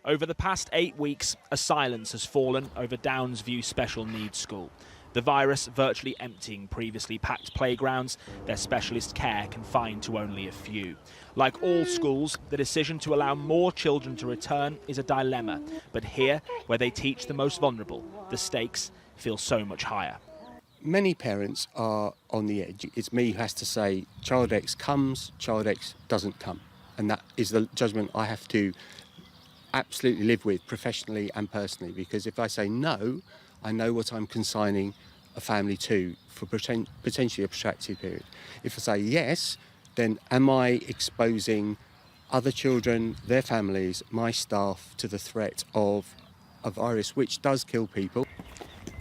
Over the past 8 weeks, a silence has fallen over Downsview Special Needs School. The virus virtually emptying previously packed playgrounds, their specialist care confined to only a few. Like all schools, the decision to allow more children to return is a dilemma. But here, where they teach the most vulnerable, the stakes feel so much higher. Many parents are on the edge. It's me who has to say, child X comes, child X doesn't come. And that is the judgment I have to absolutely live with professionally and personally, because if I say no, I know what I'm consigning a family to for potentially a protracted period. If I say yes, then am I exposing other children, their families, my staff to the threat of a virus which does kill people?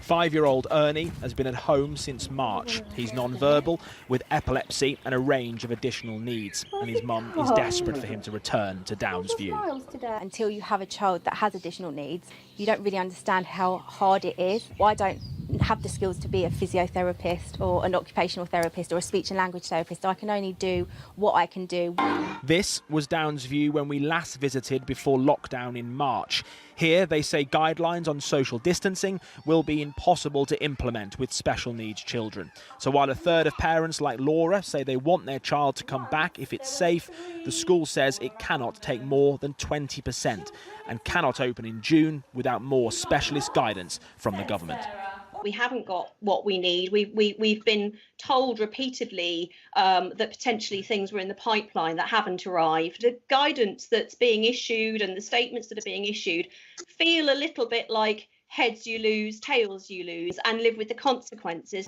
5-year-old Ernie has been at home since March. He's non-verbal with epilepsy and a range of additional needs, and his mum is desperate for him to return to Downsview. Until you have a child that has additional needs, you don't really understand how hard it is. I don't have the skills to be a physiotherapist or an occupational therapist or a speech and language therapist. I can only do what I can do. This was Downsview when we last visited before lockdown in March. Here, they say guidelines on social distancing will be impossible to implement with special needs children. So while a third of parents like Laura say they want their child to come back if it's safe, the school says it cannot take more than 20% and cannot open in June without more specialist guidance from the government. We haven't got what we need. We've been told repeatedly that potentially things were in the pipeline that haven't arrived. The guidance that's being issued and the statements that are being issued feel a little bit like heads you lose, tails you lose, and live with the consequences.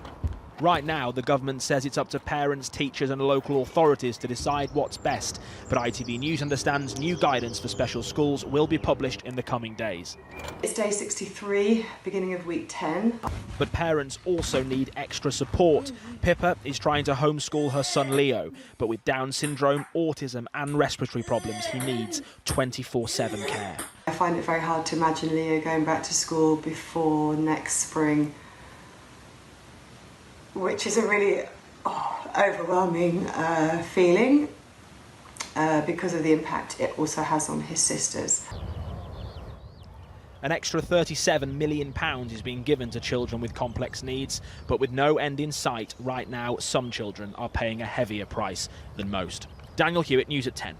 Right now, the government says it's up to parents, teachers and local authorities to decide what's best. But ITV News understands new guidance for special schools will be published in the coming days. It's day 63, beginning of week 10. But parents also need extra support. Pippa is trying to homeschool her son Leo, but with Down syndrome, autism and respiratory problems, he needs 24/7 care. I find it very hard to imagine Leo going back to school before next spring, which is a really overwhelming feeling because of the impact it also has on his sisters. An extra £37 million is being given to children with complex needs, but with no end in sight right now, some children are paying a heavier price than most. Daniel Hewitt, News at 10.